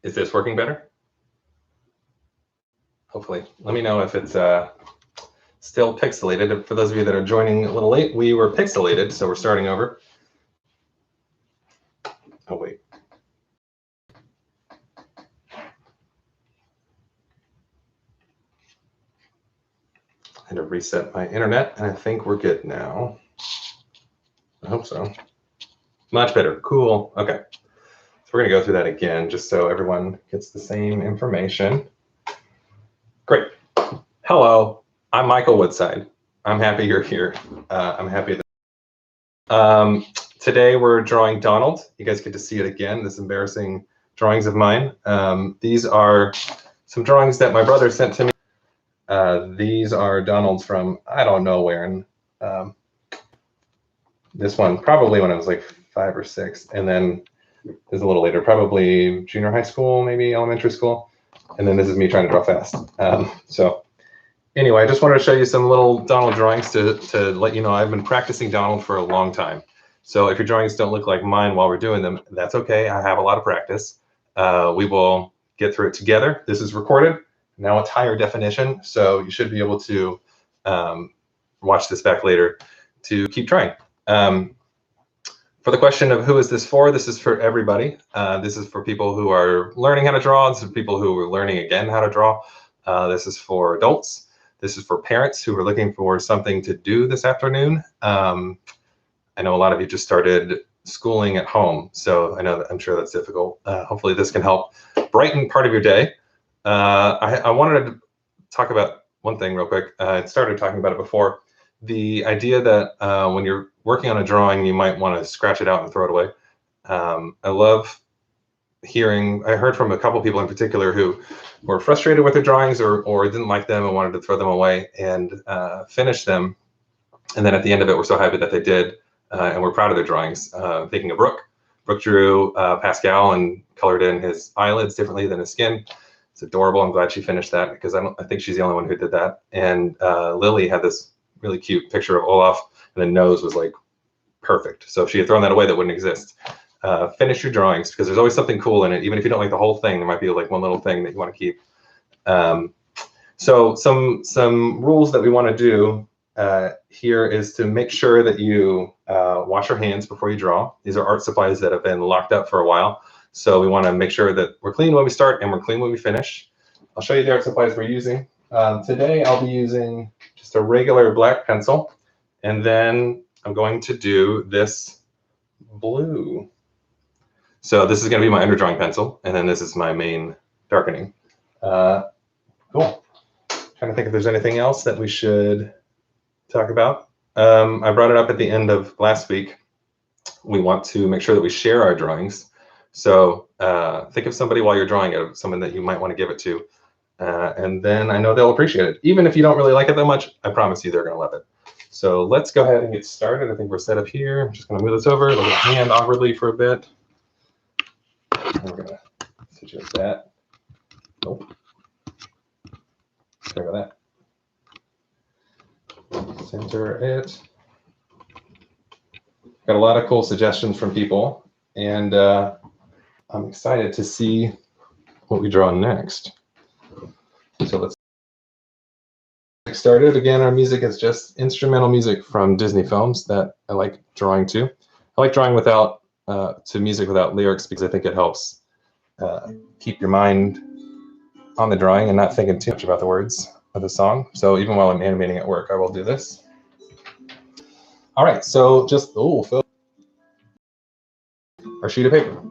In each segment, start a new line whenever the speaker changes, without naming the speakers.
Is this working better? Hopefully. Let me know if it's still pixelated. For those of you that are joining a little late, we were pixelated, so we're starting over. Oh, wait. I had to reset my internet, and I think we're good now. I hope so. Much better. Cool. Okay. So we're going to go through that again, just so everyone gets the same information. Great. Hello, I'm Michael Woodside. I'm happy you're here. I'm happy that today we're drawing Donald. You guys get to see it again, this embarrassing drawings of mine. These are some drawings that my brother sent to me. These are Donalds from I don't know where. And this one probably when I was like 5 or 6, and then is a little later, probably junior high school, maybe elementary school. And then this is me trying to draw fast. So anyway, I just wanted to show you some little Donald drawings to let you know I've been practicing Donald for a long time. So if your drawings don't look like mine while we're doing them, that's okay. I have a lot of practice. We will get through it together. This is recorded. Now it's higher definition, so you should be able to watch this back later to keep trying. For the question of who is this for everybody. This is for people who are learning how to draw. This is for people who are learning again how to draw. This is for adults. This is for parents who are looking for something to do this afternoon. I know a lot of you just started schooling at home, so I'm sure that's difficult. Hopefully this can help brighten part of your day. I wanted to talk about one thing real quick. I started talking about it before. The idea that when you're working on a drawing, you might want to scratch it out and throw it away. I love I heard from a couple people in particular who were frustrated with their drawings or didn't like them and wanted to throw them away and finish them. And then at the end of it, we're so happy that they did, and we're proud of their drawings. Thinking of Brooke. Brooke drew Pascal and colored in his eyelids differently than his skin. It's adorable. I'm glad she finished that because I think she's the only one who did that. And Lily had this really cute picture of Olaf, and the nose was like perfect. So if she had thrown that away, that wouldn't exist. Finish your drawings because there's always something cool in it. Even if you don't like the whole thing, there might be like one little thing that you want to keep. So some rules that we want to do here is to make sure that you wash your hands before you draw. These are art supplies that have been locked up for a while. So we want to make sure that we're clean when we start and we're clean when we finish. I'll show you the art supplies we're using. Today I'll be using just a regular black pencil, and then I'm going to do this blue. So this is going to be my underdrawing pencil, and then this is my main darkening. Cool. Trying to think if there's anything else that we should talk about. I brought it up at the end of last week. We want to make sure that we share our drawings. So think of somebody while you're drawing it, someone that you might want to give it to. And then I know they'll appreciate it. Even if you don't really like it that much, I promise you they're going to love it. So let's go ahead and get started. I think we're set up here. I'm just going to move this over. Look at the hand awkwardly for a bit. And we're going to suggest that. Nope. Sorry about that. Center it. Got a lot of cool suggestions from people, and I'm excited to see what we draw next. So let's get started. Again, our music is just instrumental music from Disney films that I like drawing to. I like drawing to music without lyrics because I think it helps keep your mind on the drawing and not thinking too much about the words of the song. So even while I'm animating at work, I will do this. All right, so just fill our sheet of paper.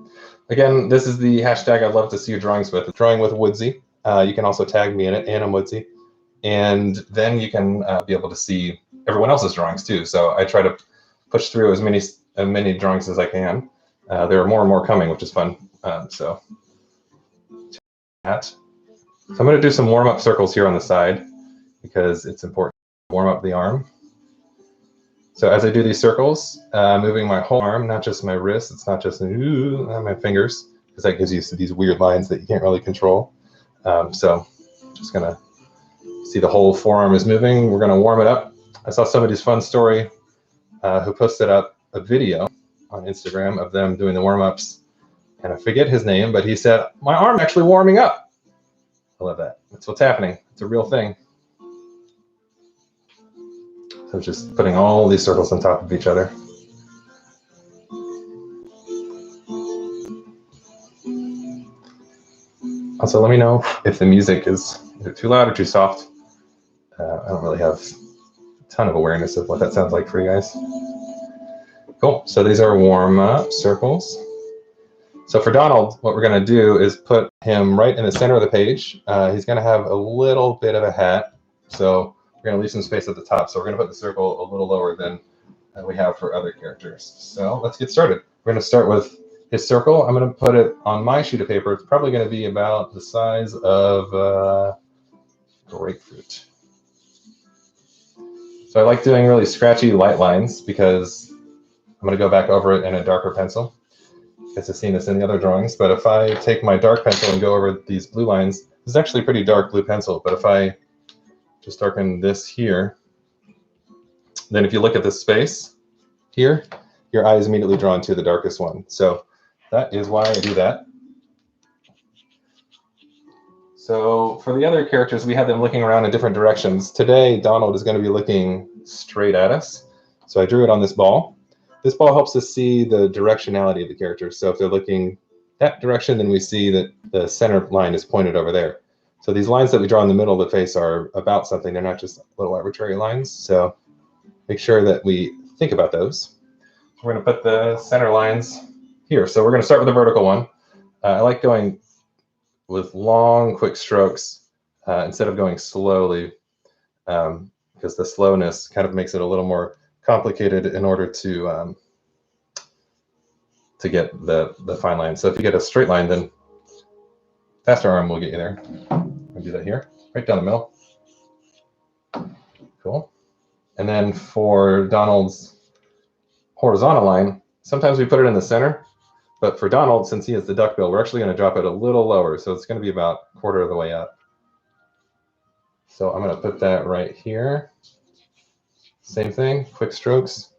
Again, this is the hashtag I'd love to see your drawings with. Drawing with Woodsy. You can also tag me in it, and I'm Woodsy. And then you can be able to see everyone else's drawings too. So I try to push through as many drawings as I can. There are more and more coming, which is fun. So I'm going to do some warm-up circles here on the side because it's important to warm up the arm. So as I do these circles, moving my whole arm, not just my wrist, it's not just my fingers, because that gives you these weird lines that you can't really control. So just going to see the whole forearm is moving. We're going to warm it up. I saw somebody's fun story who posted up a video on Instagram of them doing the warm-ups And I forget his name, but he said, my arm's actually warming up. I love that. That's what's happening. It's a real thing. So just putting all these circles on top of each other. Also, let me know if the music is either too loud or too soft. I don't really have a ton of awareness of what that sounds like for you guys. Cool. So these are warm-up circles. So for Donald, what we're going to do is put him right in the center of the page. He's going to have a little bit of a hat. So we're going to leave some space at the top. So we're going to put the circle a little lower than we have for other characters. So let's get started. We're going to start with his circle. I'm going to put it on my sheet of paper. It's probably going to be about the size of grapefruit. So I like doing really scratchy light lines because I'm going to go back over it in a darker pencil. You guys have seen this in the other drawings, but if I take my dark pencil and go over these blue lines, this is actually a pretty dark blue pencil, but if I just darken this here, then if you look at this space here, your eye is immediately drawn to the darkest one. So that is why I do that. So for the other characters, we have them looking around in different directions. Today, Donald is going to be looking straight at us. So I drew it on this ball. This ball helps us see the directionality of the characters. So if they're looking that direction, then we see that the center line is pointed over there. So these lines that we draw in the middle of the face are about something. They're not just little arbitrary lines. So make sure that we think about those. We're going to put the center lines here. So we're going to start with the vertical one. I like going with long, quick strokes instead of going slowly, because the slowness kind of makes it a little more complicated in order to get the fine line. So if you get a straight line, then faster arm will get you there. I'll do that here, right down the middle. Cool. And then for Donald's horizontal line, sometimes we put it in the center, but for Donald, since he has the duckbill, we're actually going to drop it a little lower. So it's going to be about a quarter of the way up. So I'm going to put that right here. Same thing, quick strokes.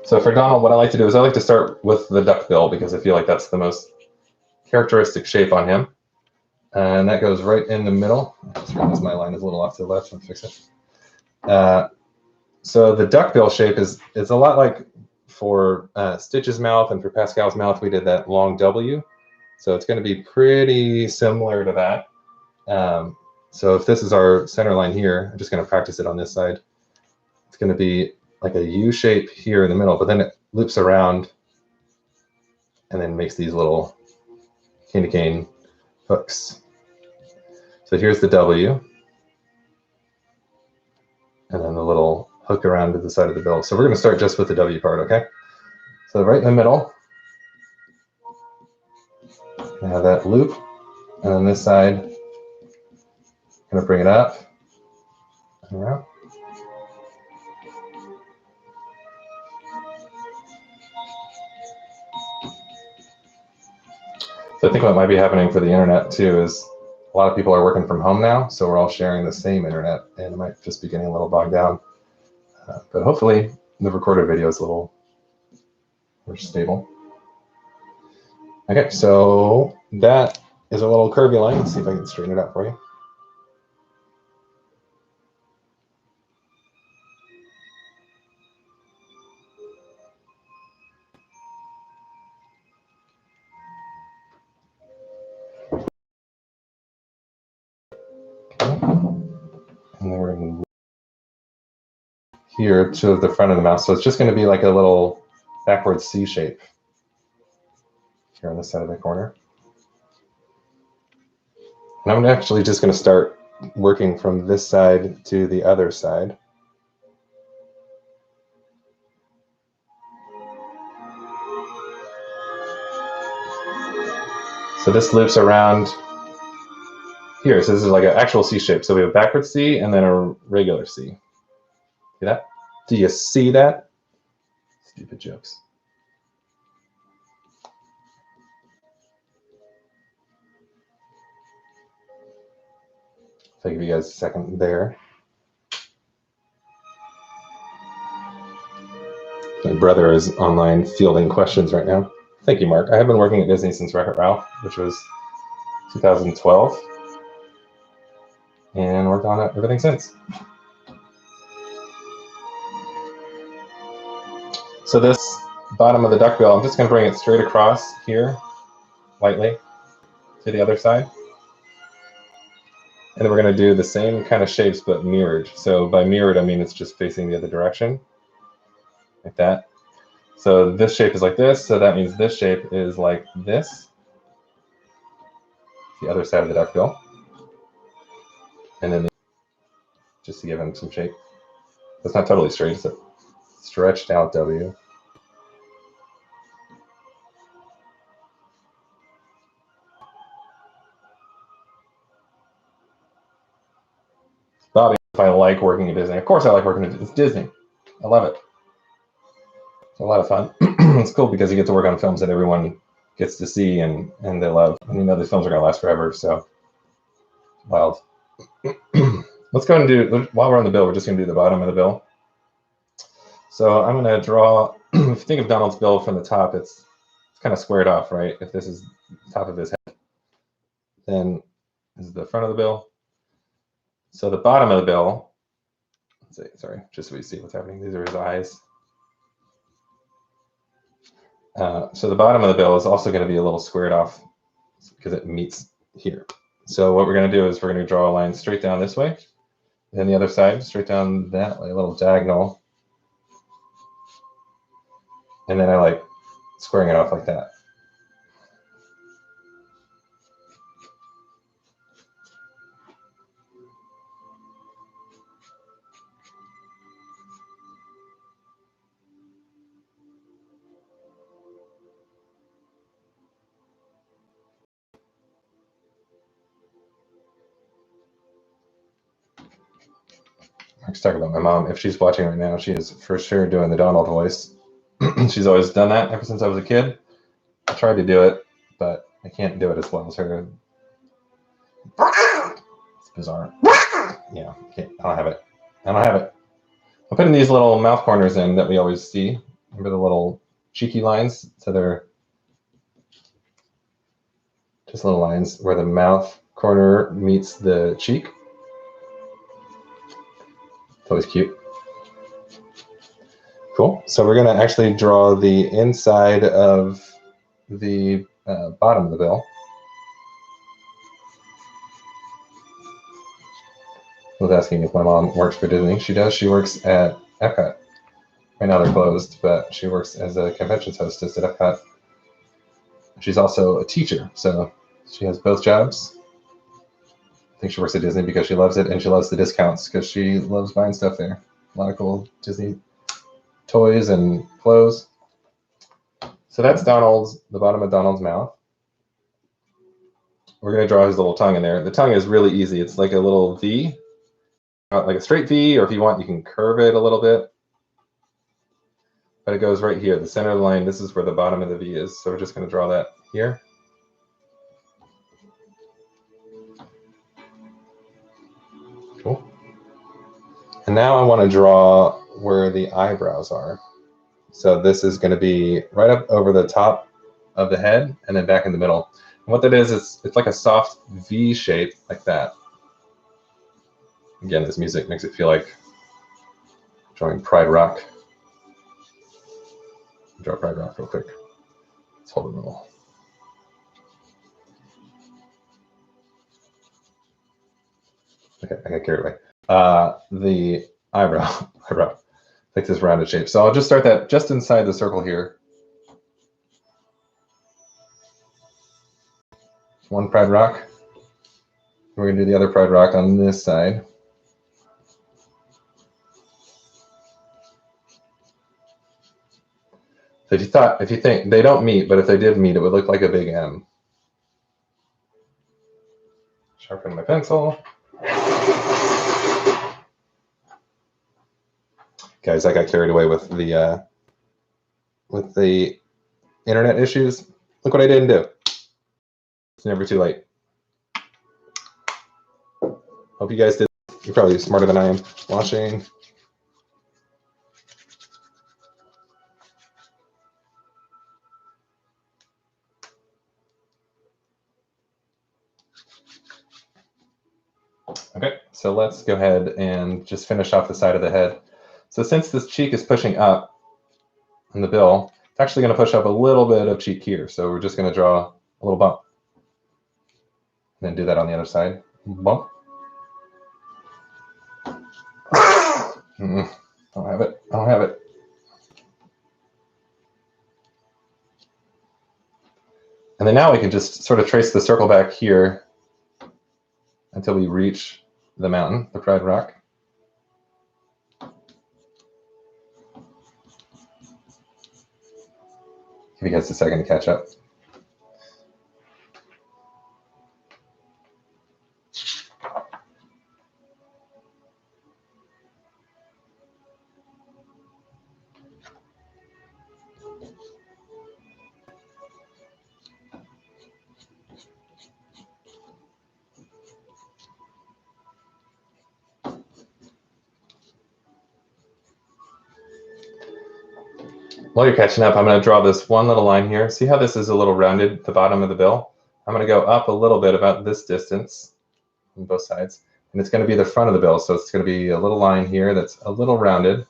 So for Donald, what I like to do is I like to start with the duckbill because I feel like that's the most characteristic shape on him. And that goes right in the middle. I just realized my line is a little off to the left. I'll fix it. So the duckbill shape is a lot like for Stitch's mouth and for Pascal's mouth, we did that long W. So it's going to be pretty similar to that. So if this is our center line here, I'm just going to practice it on this side. It's going to be like a U shape here in the middle, but then it loops around and then makes these little candy cane hooks. So here's the W, and then the little hook around to the side of the bill. So we're going to start just with the W part, okay? So right in the middle, I have that loop, and on this side, I'm going to bring it up and around. So I think what might be happening for the internet too is a lot of people are working from home now, so we're all sharing the same internet, and it might just be getting a little bogged down. But hopefully the recorded video is a little more stable. Okay, so that is a little curvy line. Let's see if I can straighten it out for you. And then we're going to move here to the front of the mouth. So it's just going to be like a little backward C shape here on this side of the corner. And I'm actually just going to start working from this side to the other side. So this loops around here. So this is like an actual C shape. So we have a backward C and then a regular C. See that? Do you see that? Stupid jokes. If So I'll give you guys a second there. My brother is online fielding questions right now. Thank you, Mark. I have been working at Disney since Wreck-It Ralph, which was 2012, and worked on it everything since. So this bottom of the duckbill, I'm just going to bring it straight across here, lightly, to the other side. And then we're going to do the same kind of shapes, but mirrored. So by mirrored, I mean it's just facing the other direction, like that. So this shape is like this, so that means this shape is like this, the other side of the duckbill. And then just to give him some shape. It's not totally straight, it's a stretched out W. Bobby, if I like working at Disney. Of course I like working at Disney. It's Disney. I love it. It's a lot of fun. It's cool because you get to work on films that everyone gets to see and they love. And you know these films are going to last forever, so wild. Let's go and do, while we're on the bill, we're just going to do the bottom of the bill. So I'm going to draw, if you think of Donald's bill from the top, it's kind of squared off, right? If this is the top of his head, then this is the front of the bill. So the bottom of the bill, let's see, sorry, just so we see what's happening. These are his eyes. So the bottom of the bill is also going to be a little squared off because it meets here. So what we're going to do is we're going to draw a line straight down this way, and then the other side straight down that way, a little diagonal. And then I like squaring it off like that. Mark's talking about my mom. If she's watching right now, she is for sure doing the Donald voice. She's always done that ever since I was a kid. I tried to do it, but I can't do it as well as her. It's bizarre. Yeah, I don't have it. I don't have it. I'm putting these little mouth corners in that we always see. Remember the little cheeky lines? So they're just little lines where the mouth corner meets the cheek. It's always cute. Cool. So we're going to actually draw the inside of the bottom of the bill. I was asking if my mom works for Disney. She does. She works at Epcot. Right now they're closed, but she works as a conventions hostess at Epcot. She's also a teacher, so she has both jobs. I think she works at Disney because she loves it, and she loves the discounts because she loves buying stuff there. A lot of cool Disney toys and clothes. So that's Donald's, the bottom of Donald's mouth. We're going to draw his little tongue in there. The tongue is really easy. It's like a little V, like a straight V, or if you want, you can curve it a little bit. But it goes right here, the center of the line. This is where the bottom of the V is. So we're just going to draw that here. Cool. And now I want to draw where the eyebrows are. So this is going to be right up over the top of the head and then back in the middle. And what that is, it's like a soft V shape like that. Again, this music makes it feel like drawing Pride Rock. Draw Pride Rock real quick. Let's hold it a little. Okay, I got carried away. The eyebrow, like this rounded shape. So I'll just start that just inside the circle here. One Pride Rock. We're gonna do the other Pride Rock on this side. So if you think they don't meet, but if they did meet, it would look like a big M. Sharpen my pencil. Guys, I got carried away with the internet issues. Look what I didn't do. It's never too late. Hope you guys did. You're probably smarter than I am. Washing. Okay, so let's go ahead and just finish off the side of the head. So since this cheek is pushing up in the bill, it's actually going to push up a little bit of cheek here. So we're just going to draw a little bump. And then do that on the other side. Bump. I don't have it. I don't have it. And then now we can just sort of trace the circle back here until we reach the mountain, the Pride Rock. Give you guys a second to catch up. While you're catching up, I'm going to draw this one little line here. See how this is a little rounded, the bottom of the bill? I'm going to go up a little bit, about this distance on both sides. And it's going to be the front of the bill. So it's going to be a little line here that's a little rounded.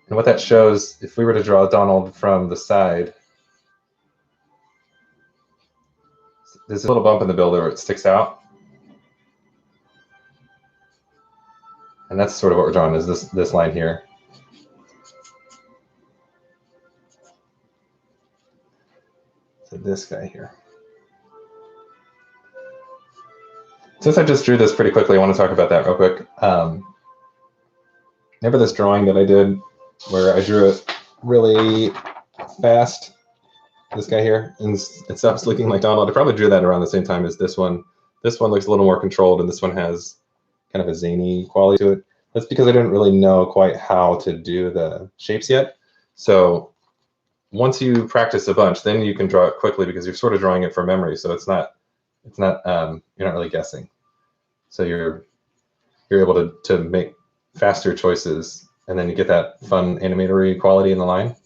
And what that shows, if we were to draw Donald from the side, there's a little bump in the bill there where it sticks out. And that's sort of what we're drawing, is this line here. So this guy here. Since I just drew this pretty quickly, I want to talk about that real quick. Remember this drawing that I did where I drew it really fast? This guy here, and it stops looking like Donald. I probably drew that around the same time as this one. This one looks a little more controlled, and this one has kind of a zany quality to it. That's because I didn't really know quite how to do the shapes yet. So once you practice a bunch, then you can draw it quickly because you're sort of drawing it from memory. So you're not really guessing. So you're able to make faster choices, and then you get that fun animatory quality in the line.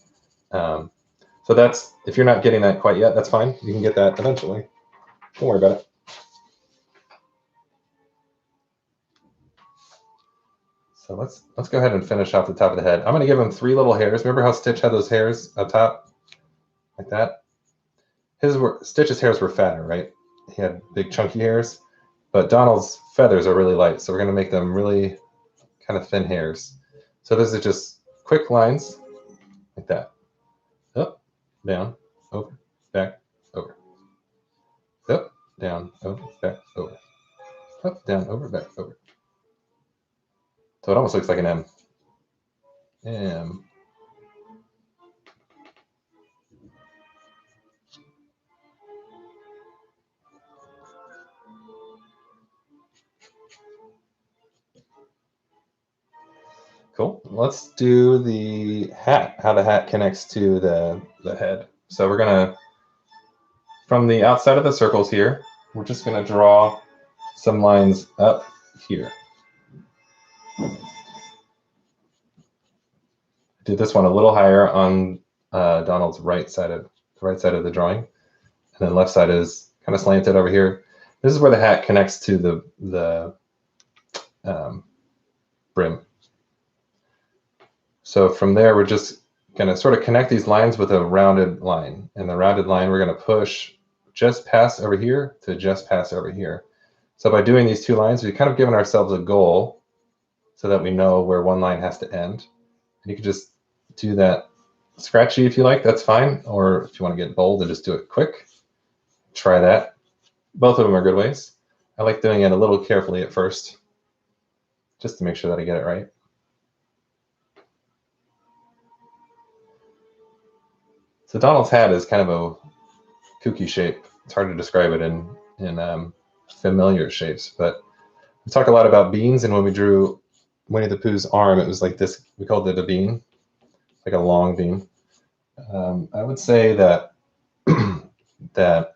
So that's, if you're not getting that quite yet, that's fine. You can get that eventually. Don't worry about it. So let's go ahead and finish off the top of the head. I'm going to give him 3 little hairs. Remember how Stitch had those hairs up top, like that? Stitch's hairs were fatter, right? He had big chunky hairs, but Donald's feathers are really light. So we're going to make them really kind of thin hairs. So those are just quick lines like that. Up, down, over, back, over. Up, down, over, back, over. Up, down, over, back, over. So it almost looks like an M. M. Cool. Let's do the hat, how the hat connects to the head. So we're going to, from the outside of the circles here, we're just going to draw some lines up here. Did this one a little higher on Donald's right side of the drawing, and then left side is kind of slanted over here. This is where the hat connects to the brim. So from there, we're just going to sort of connect these lines with a rounded line, and the rounded line we're going to push just past over here to just past over here. So by doing these 2 lines, we've kind of given ourselves a goal so that we know where one line has to end. And you can just do that scratchy if you like, that's fine. Or if you want to get bold and just do it quick, try that. Both of them are good ways. I like doing it a little carefully at first, just to make sure that I get it right. So Donald's hat is kind of a kooky shape. It's hard to describe it in familiar shapes, but we talk a lot about beans, and when we drew Winnie the Pooh's arm, it was like this. We called it a bean, like a long bean. I would say that that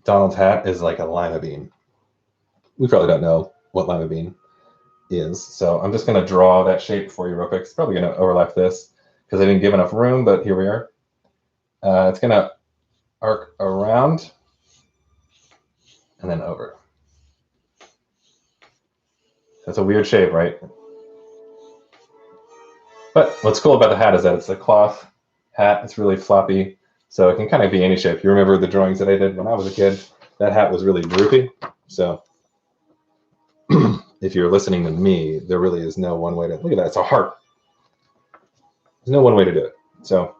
Donald's hat is like a lima bean. we probably don't know what lima bean is. So I'm just going to draw that shape for you real quick. It's probably going to overlap this because I didn't give enough room, but here we are. It's going to arc around and then over. That's a weird shape, right? But what's cool about the hat is that it's a cloth hat. It's really floppy, so it can kind of be any shape. You remember the drawings that I did when I was a kid? That hat was really droopy. So if you're listening to me, there really is no one way to look at that. It's a heart. There's no one way to do it. So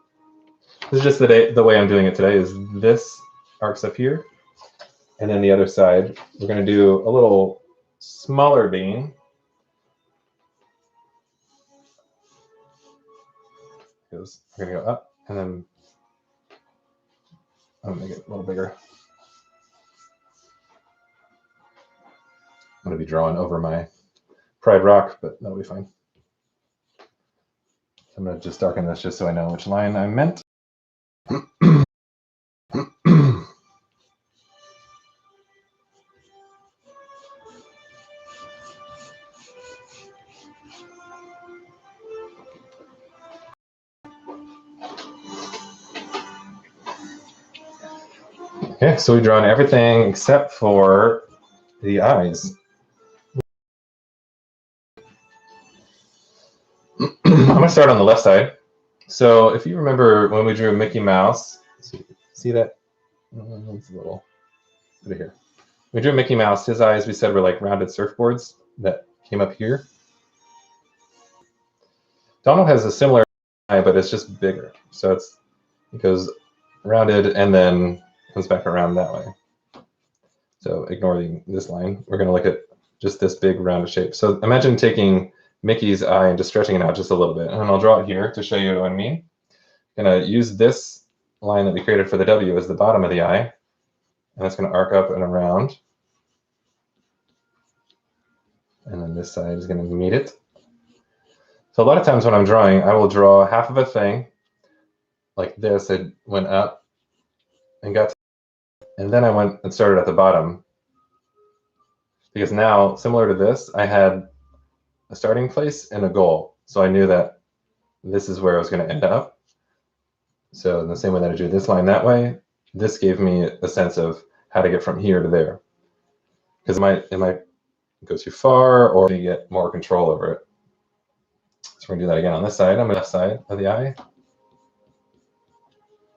this is just the way I'm doing it today. Is this arcs up here, and then the other side we're going to do a little smaller bean. Because we're going to go up, and then I'm going to make it a little bigger. I'm going to be drawing over my Pride Rock, but that'll be fine. I'm going to just darken this just so I know which line I meant. Okay, so we've drawn everything except for the eyes. I'm going to start on the left side. So if you remember when we drew Mickey Mouse, see that? It's a little bit here. We drew Mickey Mouse. His eyes, we said, were like rounded surfboards that came up here. Donald has a similar eye, but it's just bigger. So it goes rounded and then comes back around that way. So ignoring this line, we're going to look at just this big rounded shape. So imagine taking Mickey's eye and just stretching it out just a little bit. And I'll draw it here to show you what I mean. I'm going to use this line that we created for the W as the bottom of the eye. And it's going to arc up and around. And then this side is going to meet it. So a lot of times when I'm drawing, I will draw half of a thing like this. It went up and got to, and then I went and started at the bottom. Because now, similar to this, I had a starting place and a goal. So I knew that this is where I was going to end up. So in the same way that I drew this line that way, this gave me a sense of how to get from here to there. Because it might go too far or you get more control over it. So we're going to do that again on this side. I'm on the left side of the eye.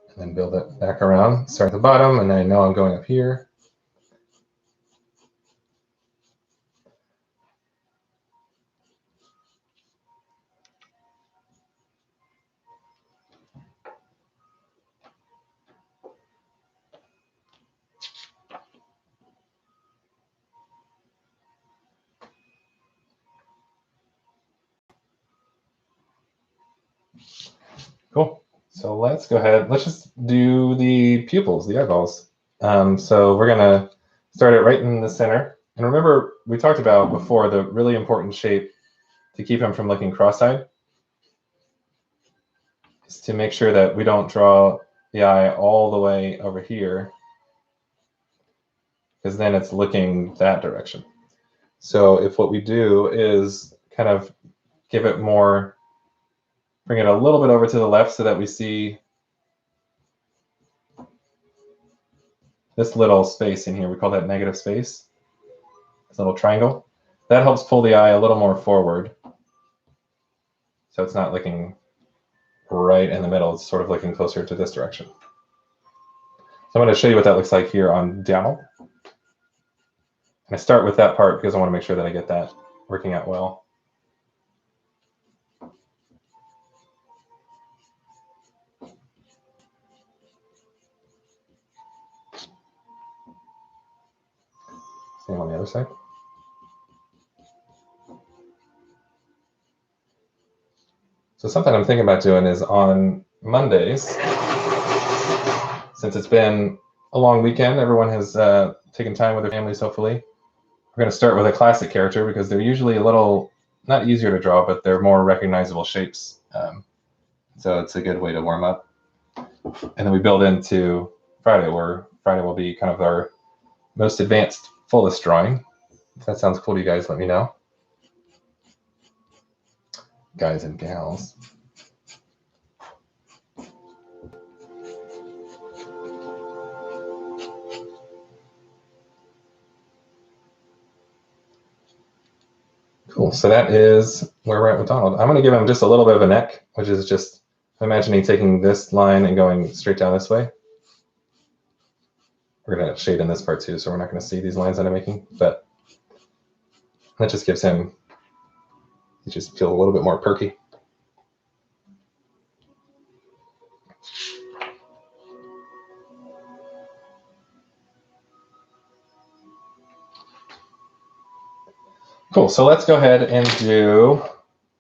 And then build it back around. Start at the bottom, and I know I'm going up here. Cool. So let's go ahead. Let's just do the pupils, the eyeballs. So we're going to start it right in the center. And remember, we talked about before the really important shape to keep him from looking cross-eyed is to make sure that we don't draw the eye all the way over here, because then it's looking that direction. So if what we do is kind of give it more, bring it a little bit over to the left so that we see this little space in here. We call that negative space, this little triangle. That helps pull the eye a little more forward. So it's not looking right in the middle. It's sort of looking closer to this direction. So I'm going to show you what that looks like here on Donald. And I start with that part because I want to make sure that I get that working out well. Same on the other side. So something I'm thinking about doing is on Mondays, since it's been a long weekend, everyone has taken time with their families, hopefully. We're going to start with a classic character because they're usually a little, not easier to draw, but they're more recognizable shapes. So it's a good way to warm up. And then we build into Friday, where Friday will be kind of our most advanced, fullest drawing. If that sounds cool to you guys, let me know. Guys and gals. Cool, so that is where we're at with Donald. I'm gonna give him just a little bit of a neck, which is just, I'm imagining taking this line and going straight down this way. We're gonna shade in this part too, so we're not gonna see these lines that I'm making, but that just gives him, he just feels a little bit more perky. Cool, so let's go ahead and do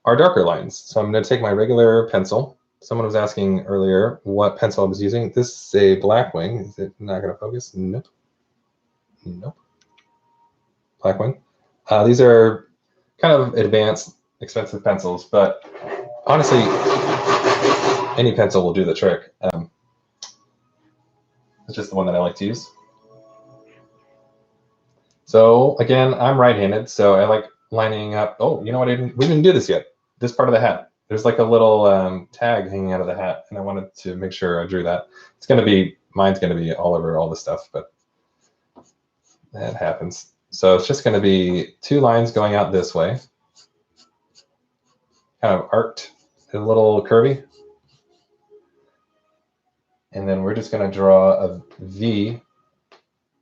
our darker lines. So I'm gonna take my regular pencil. Someone was asking earlier what pencil I was using. This is a Blackwing. Is it not gonna focus? Nope. Nope. Blackwing. These are kind of advanced, expensive pencils, but honestly, any pencil will do the trick. It's just the one that I like to use. So again, I'm right-handed, so I like lining up. Oh, you know what? We didn't do this yet. This part of the hat. There's like a little tag hanging out of the hat, and I wanted to make sure I drew that. It's gonna be, mine's gonna be all over all the stuff, but that happens. So it's just gonna be 2 lines going out this way, kind of arced, a little curvy. And then we're just gonna draw a V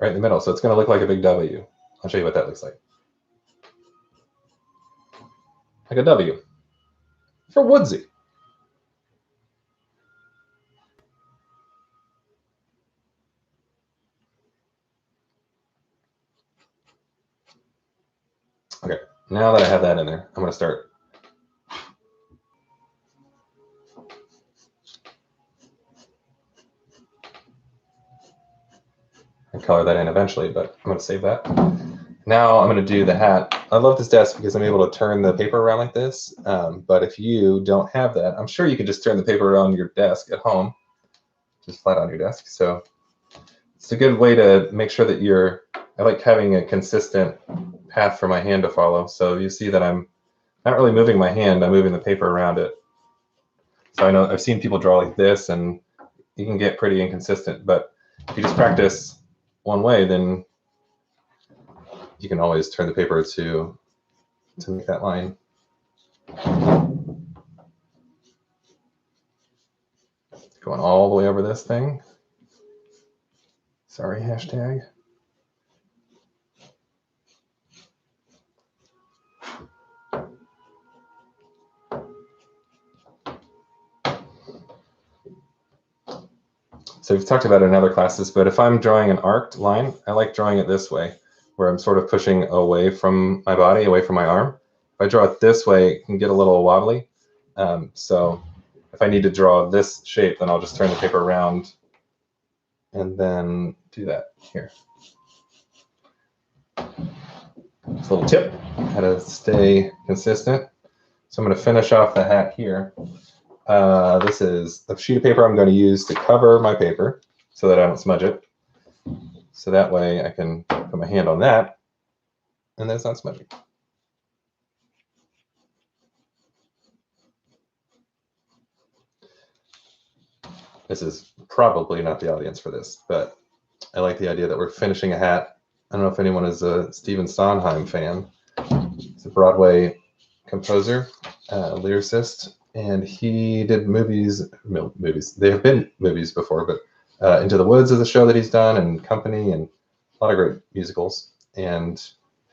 right in the middle. So it's gonna look like a big W. I'll show you what that looks like. Like a W for Woodsy. Okay, now that I have that in there, I'm gonna start. I color that in eventually, but I'm gonna save that. Now I'm gonna do the hat. I love this desk because I'm able to turn the paper around like this. But if you don't have that, I'm sure you can just turn the paper around your desk at home, just flat on your desk. So it's a good way to make sure that you're, I like having a consistent path for my hand to follow. So you see that I'm not really moving my hand, I'm moving the paper around it. So I know I've seen people draw like this and you can get pretty inconsistent, but if you just practice one way, then you can always turn the paper to make that line. Going all the way over this thing. Sorry, hashtag. So we've talked about it in other classes, but if I'm drawing an arced line, I like drawing it this way, where I'm sort of pushing away from my body, away from my arm. If I draw it this way, it can get a little wobbly. So if I need to draw this shape, then I'll just turn the paper around and then do that here. Just a little tip, how to stay consistent. So I'm going to finish off the hat here. This is a sheet of paper I'm going to use to cover my paper so that I don't smudge it. So that way I can put my hand on that and then it's not smudging. This is probably not the audience for this, but I like the idea that we're finishing a hat. I don't know if anyone is a Stephen Sondheim fan. He's a Broadway composer, lyricist, and he did movies. There have been movies before, but Into the Woods is a show that he's done, and Company, and a lot of great musicals. And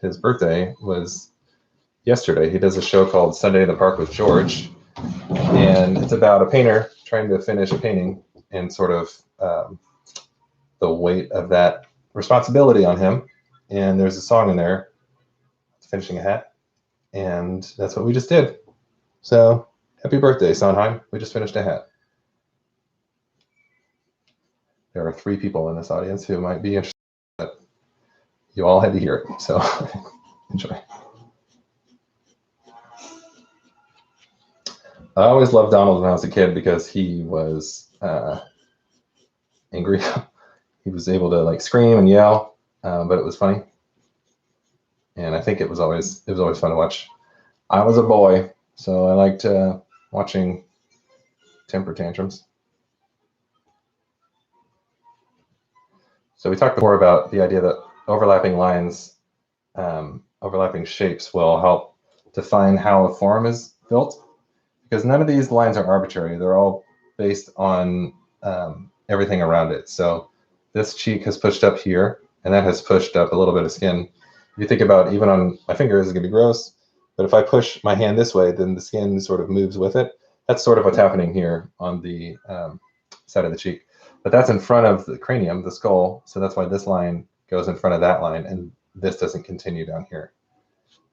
his birthday was yesterday. He does a show called Sunday in the Park with George, and it's about a painter trying to finish a painting and sort of the weight of that responsibility on him. And there's a song in there, finishing a hat, and that's what we just did. So happy birthday, Sondheim. We just finished a hat. There are 3 people in this audience who might be interested, but you all had to hear it, so enjoy. I always loved Donald when I was a kid because he was angry. He was able to like scream and yell, but it was funny. And I think it was always fun to watch. I was a boy, so I liked watching temper tantrums. So we talked before about the idea that overlapping lines, overlapping shapes will help define how a form is built, because none of these lines are arbitrary. They're all based on everything around it. So this cheek has pushed up here, and that has pushed up a little bit of skin. If you think about, even on my finger, this is going to be gross, but if I push my hand this way, then the skin sort of moves with it. That's sort of what's happening here on the side of the cheek. But that's in front of the cranium, the skull, so that's why this line goes in front of that line, and this doesn't continue down here.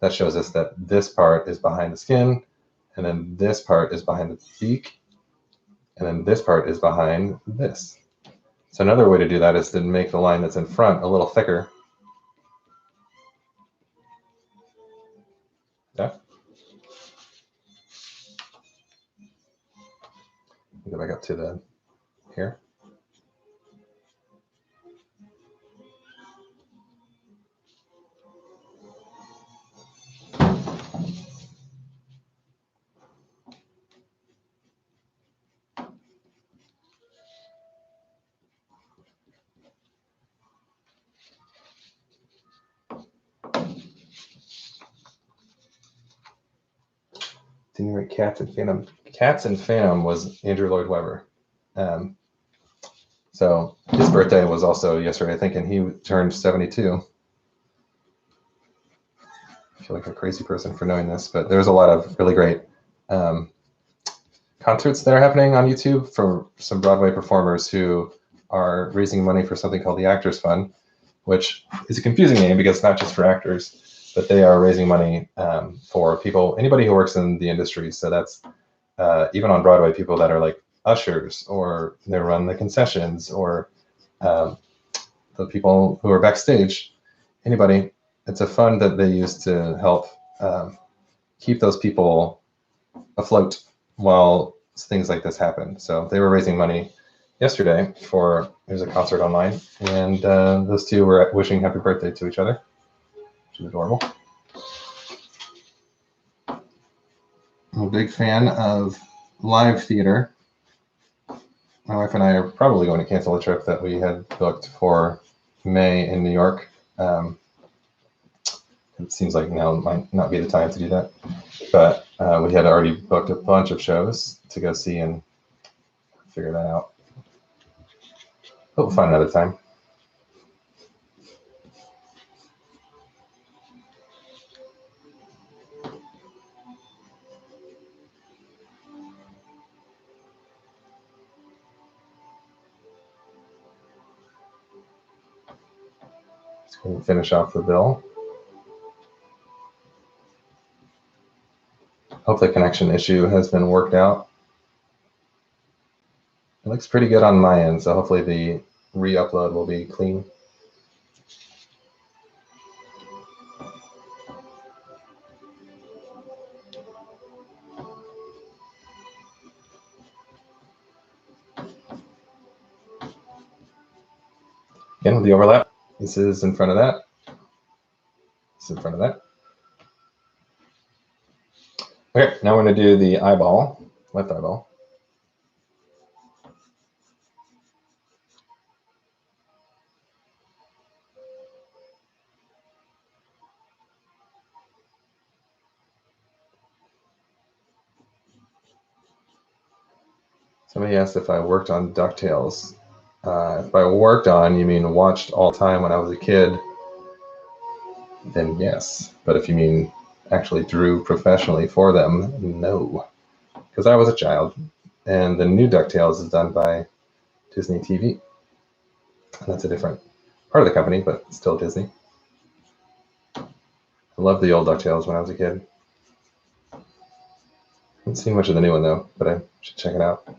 That shows us that this part is behind the skin, and then this part is behind the beak, and then this part is behind this. So another way to do that is to make the line that's in front a little thicker. Yeah. Go back up to the here. Didn't write Cats and Phantom. Cats and Phantom was Andrew Lloyd Webber. So his birthday was also yesterday, I think, and he turned 72. I feel like a crazy person for knowing this, but there's a lot of really great concerts that are happening on YouTube for some Broadway performers who are raising money for something called the Actors Fund, which is a confusing name because it's not just for actors, but they are raising money for people, anybody who works in the industry. So that's even on Broadway, people that are like ushers, or they run the concessions, or the people who are backstage, anybody. It's a fund that they use to help keep those people afloat while things like this happen. So they were raising money yesterday for, there's a concert online, and those two were wishing happy birthday to each other, which is adorable. I'm a big fan of live theater. My wife and I are probably going to cancel a trip that we had booked for May in New York. It seems like now might not be the time to do that, but we had already booked a bunch of shows to go see and figure that out. But we'll find another time. Just going to finish off the bill. Hope the connection issue has been worked out. It looks pretty good on my end, so hopefully the re-upload will be clean. Again, with the overlap, this is in front of that. This is in front of that. Okay, now we're going to do the eyeball, left eyeball. Somebody asked if I worked on DuckTales. If I worked on, you mean watched all the time when I was a kid, then yes. But if you mean actually drew professionally for them, no. Because I was a child, and the new DuckTales is done by Disney TV. And that's a different part of the company, but still Disney. I loved the old DuckTales when I was a kid. Haven't seen much of the new one though, but I should check it out.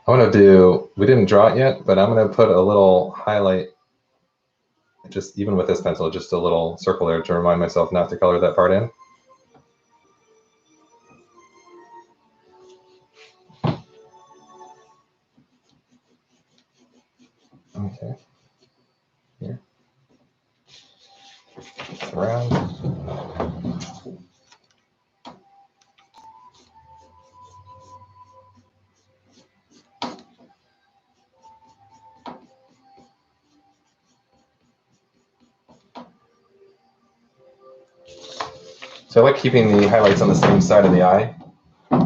I want to do, we didn't draw it yet, but I'm going to put a little highlight, just even with this pencil, just a little circle there to remind myself not to color that part in. Okay, here. Around. So I like keeping the highlights on the same side of the eye.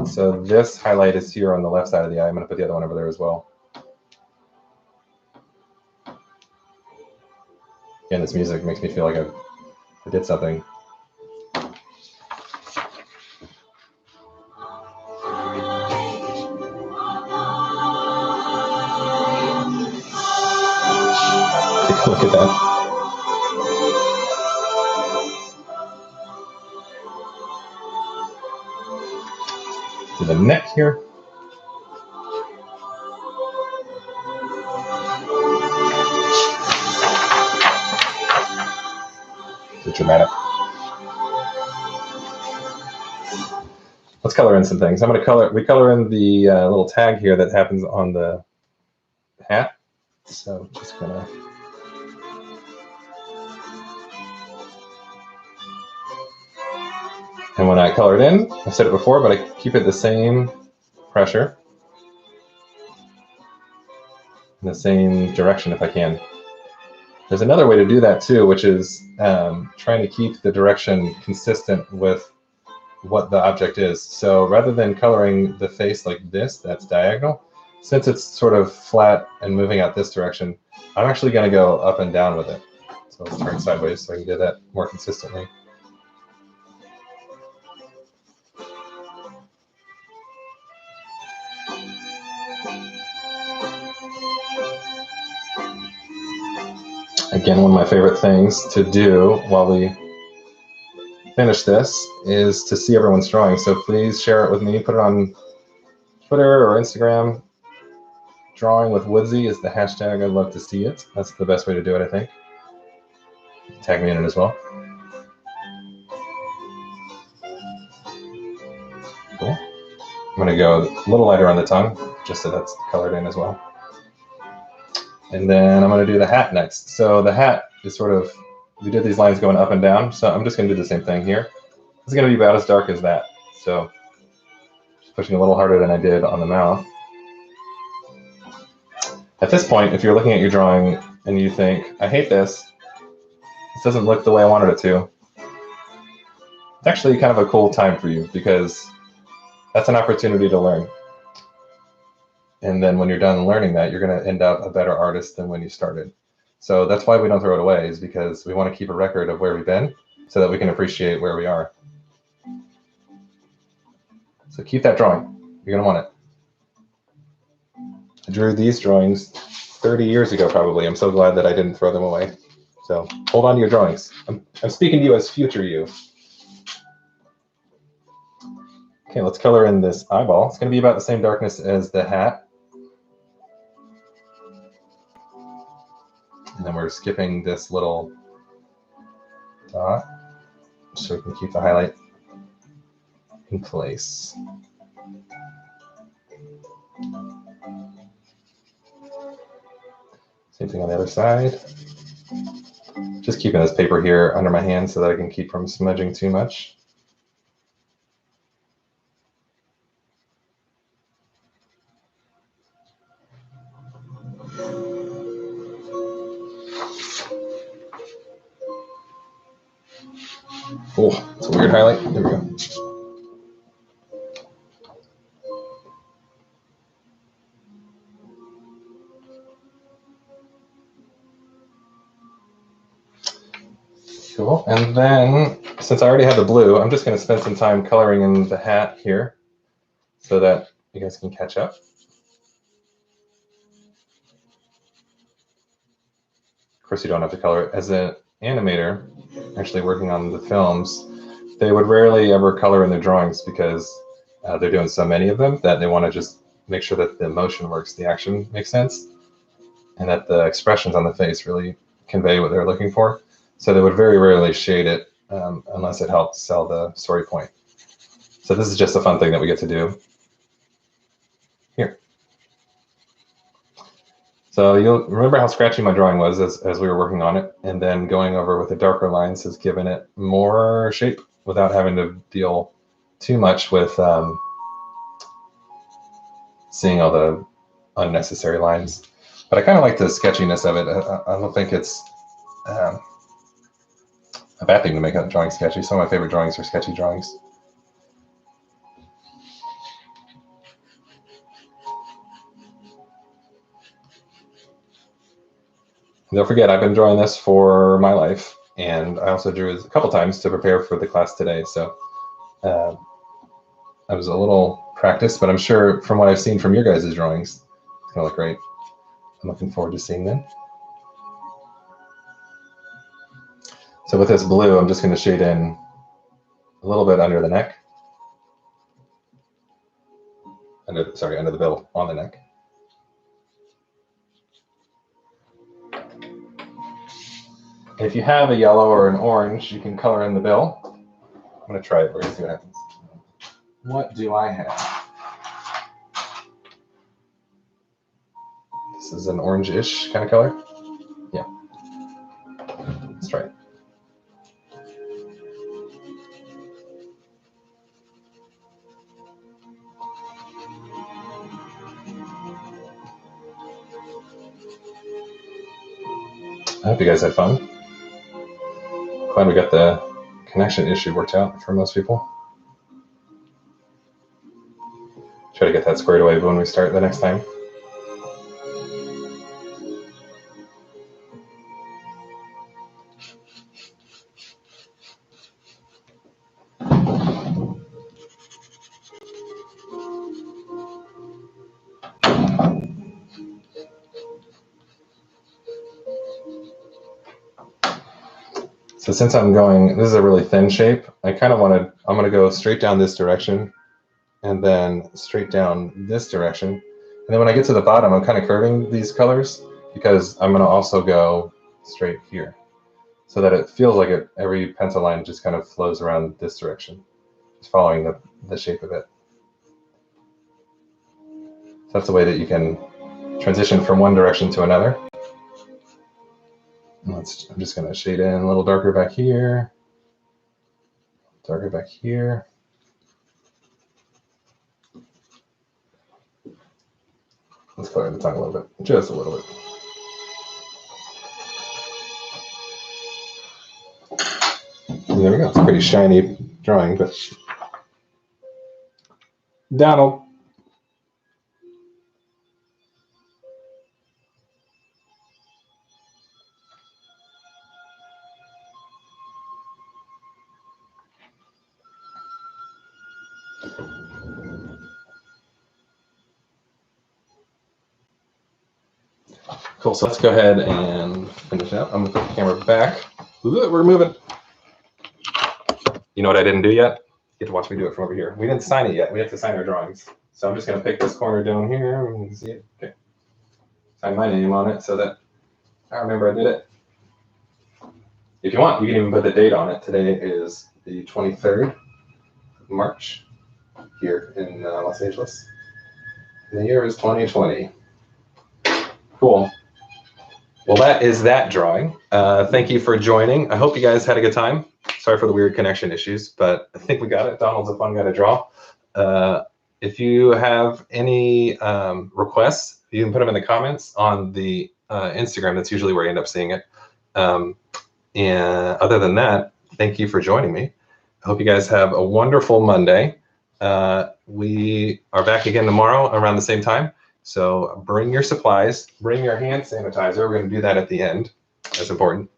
So this highlight is here on the left side of the eye. I'm going to put the other one over there as well. Again, this music makes me feel like I did something. Take a look at that. To the neck here. Too dramatic. Let's color in some things. I'm going to we color in the little tag here that happens on the hat. So just going to. And when I color it in, I've said it before, but I keep it the same pressure, in the same direction if I can. There's another way to do that too, which is trying to keep the direction consistent with what the object is. So rather than coloring the face like this, that's diagonal, since it's sort of flat and moving out this direction, I'm actually going to go up and down with it. So let's turn sideways so I can do that more consistently. Again, one of my favorite things to do while we finish this is to see everyone's drawing. So please share it with me. Put it on Twitter or Instagram. Drawing with Woodsy is the hashtag. I'd love to see it. That's the best way to do it, I think. Tag me in it as well. Cool. I'm going to go a little lighter on the tongue, just so that's colored in as well. And then I'm going to do the hat next. So the hat is sort of, we did these lines going up and down, so I'm just going to do the same thing here. It's going to be about as dark as that. So just pushing a little harder than I did on the mouth. At this point, if you're looking at your drawing and you think, I hate this, this doesn't look the way I wanted it to, it's actually kind of a cool time for you because that's an opportunity to learn. And then when you're done learning that, you're going to end up a better artist than when you started. So that's why we don't throw it away, is because we want to keep a record of where we've been so that we can appreciate where we are. So keep that drawing. You're going to want it. I drew these drawings 30 years ago, probably. I'm so glad that I didn't throw them away. So hold on to your drawings. I'm speaking to you as future you. Okay, let's color in this eyeball. It's going to be about the same darkness as the hat. And then we're skipping this little dot so we can keep the highlight in place. Same thing on the other side. Just keeping this paper here under my hand so that I can keep from smudging too much. Oh, it's a weird highlight. There we go. Cool. And then, since I already have the blue, I'm just going to spend some time coloring in the hat here so that you guys can catch up. Of course, you don't have to color it. As an animator, actually working on the films, they would rarely ever color in their drawings because they're doing so many of them that they want to just make sure that the motion works, the action makes sense, and that the expressions on the face really convey what they're looking for. So they would very rarely shade it unless it helps sell the story point. So this is just a fun thing that we get to do here. So you'll remember how scratchy my drawing was as we were working on it, and then going over with the darker lines has given it more shape without having to deal too much with seeing all the unnecessary lines. But I kind of like the sketchiness of it. I don't think it's a bad thing to make a drawing sketchy. Some of my favorite drawings are sketchy drawings. Don't forget, I've been drawing this for my life, and I also drew it a couple times to prepare for the class today. So I was a little practiced, but I'm sure from what I've seen from your guys' drawings, it's gonna look great. I'm looking forward to seeing them. So with this blue, I'm just gonna shade in a little bit under the neck. Under the bill, on the neck. If you have a yellow or an orange, you can color in the bill. I'm gonna try it. We're gonna see what happens. What do I have? This is an orange-ish kind of color. Yeah. Let's try it. I hope you guys had fun. Glad we got the connection issue worked out for most people. Try to get that squared away when we start the next time. So since I'm going, this is a really thin shape, I kind of I'm going to go straight down this direction and then straight down this direction. And then when I get to the bottom, I'm kind of curving these colors because I'm going to also go straight here so that it feels like every pencil line just kind of flows around this direction, just following the shape of it. So that's the way that you can transition from one direction to another. I'm just going to shade in a little darker back here, darker back here. Let's color the tongue a little bit, just a little bit. And there we go. It's a pretty shiny drawing, but Donald. Cool, so let's go ahead and finish up. I'm gonna put the camera back. We're moving. You know what I didn't do yet? You get to watch me do it from over here. We didn't sign it yet. We have to sign our drawings. So I'm just gonna pick this corner down here and see it. Okay. Sign my name on it so that I remember I did it. If you want, you can even put the date on it. Today is the 23rd of March here in Los Angeles. And the year is 2020. Cool. Well, that is that drawing. Thank you for joining. I hope you guys had a good time. Sorry for the weird connection issues, but I think we got it. Donald's a fun guy to draw. If you have any requests, you can put them in the comments on the Instagram. That's usually where you end up seeing it. And other than that, thank you for joining me. I hope you guys have a wonderful Monday. We are back again tomorrow around the same time. So bring your supplies, bring your hand sanitizer. We're going to do that at the end. That's important.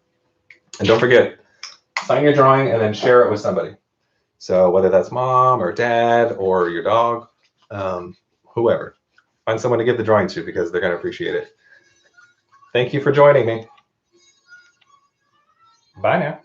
And don't forget, sign your drawing and then share it with somebody. So whether that's mom or dad or your dog, whoever. Find someone to give the drawing to because they're going to appreciate it. Thank you for joining me. Bye now.